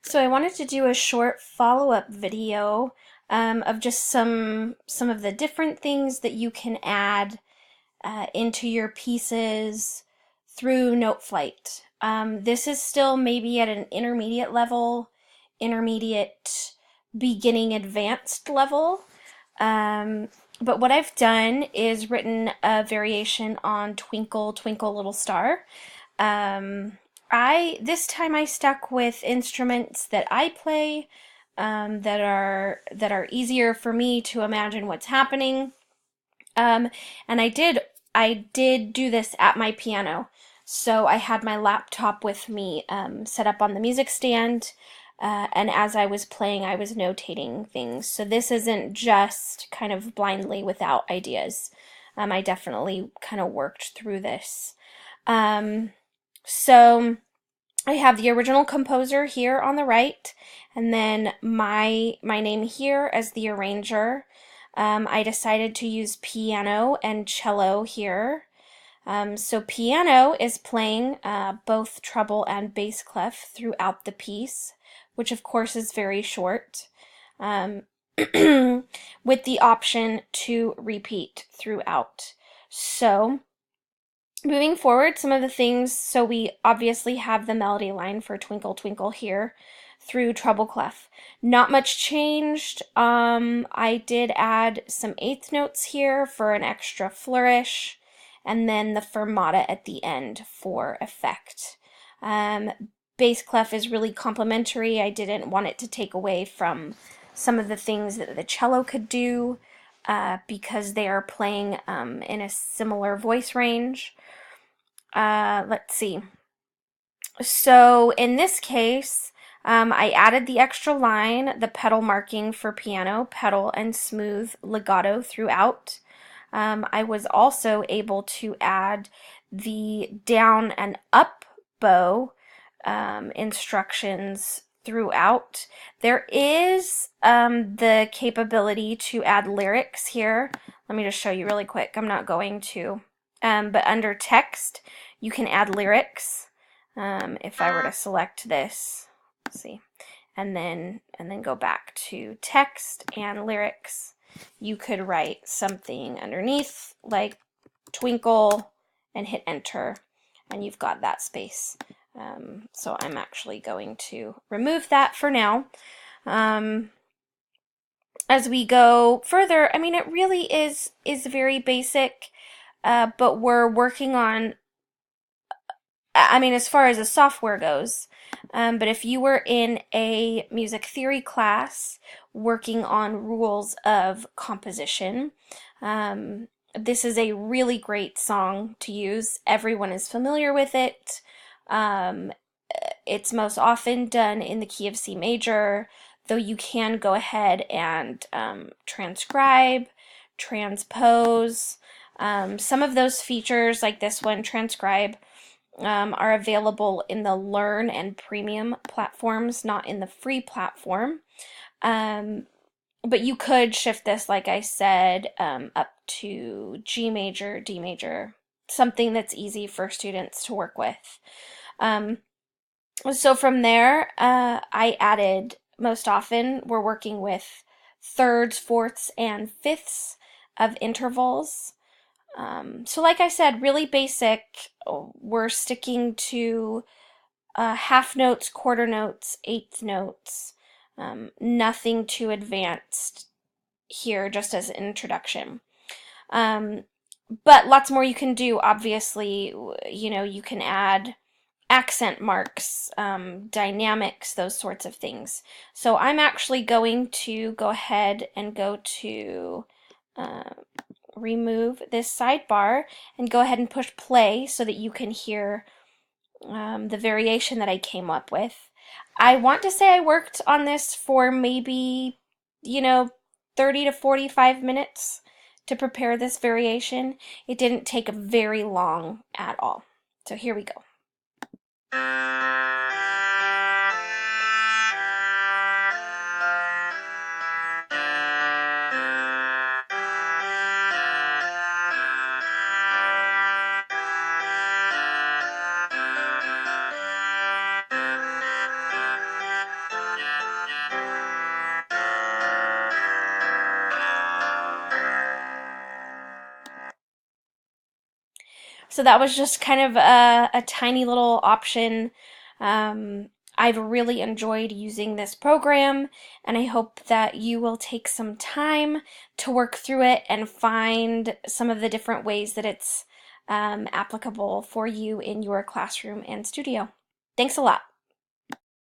So I wanted to do a short follow-up video of just some of the different things that you can add into your pieces through Noteflight. This is still maybe at an intermediate level, intermediate, beginning, advanced level. But what I've done is written a variation on Twinkle, Twinkle, Little Star. Um, this time I stuck with instruments that I play, that are easier for me to imagine what's happening. Um, and I did do this at my piano. So I had my laptop with me, set up on the music stand, and as I was playing, I was notating things. So this isn't just kind of blindly without ideas. I definitely kind of worked through this. Um, so I have the original composer here on the right, and then my name here as the arranger. I decided to use piano and cello here. So piano is playing both treble and bass clef throughout the piece, which of course is very short, um, with the option to repeat throughout. So moving forward, some of the things, so we obviously have the melody line for Twinkle Twinkle here through treble clef. Not much changed. I did add some eighth notes here for an extra flourish, and then the fermata at the end for effect. Um, Bass clef is really complementary. I didn't want it to take away from some of the things that the cello could do, because they are playing in a similar voice range. Let's see. So in this case, I added the extra line, the pedal marking for piano, pedal and smooth legato throughout. I was also able to add the down and up bow instructions throughout. There is the capability to add lyrics here. Let me just show you really quick. I'm not going to. But under text, you can add lyrics. If I were to select this, let's see, and then go back to text and lyrics, you could write something underneath like twinkle and hit enter, and you've got that space. So I'm actually going to remove that for now. As we go further, I mean, it really is very basic, but we're working on, I mean, as far as the software goes, but if you were in a music theory class working on rules of composition, this is a really great song to use. Everyone is familiar with it. Um, it's most often done in the key of C major, though you can go ahead and transcribe, transpose. Some of those features, like this one, transcribe, are available in the Learn and Premium platforms, not in the free platform. But you could shift this, like I said, up to G major, D major, something that's easy for students to work with. So from there, I added, most often, we're working with thirds, fourths, and fifths of intervals. So like I said, really basic. We're sticking to half notes, quarter notes, eighth notes. Nothing too advanced here, just as an introduction. But lots more you can do. Obviously, you can add accent marks, dynamics, those sorts of things. So I'm actually going to go ahead and go to remove this sidebar and go ahead and push play so that you can hear the variation that I came up with. I want to say I worked on this for maybe, 30 to 45 minutes to prepare this variation. It didn't take very long at all. So here we go. So that was just kind of a tiny little option. Um, I've really enjoyed using this program, and I hope that you will take some time to work through it and find some of the different ways that it's applicable for you in your classroom and studio. Thanks a lot.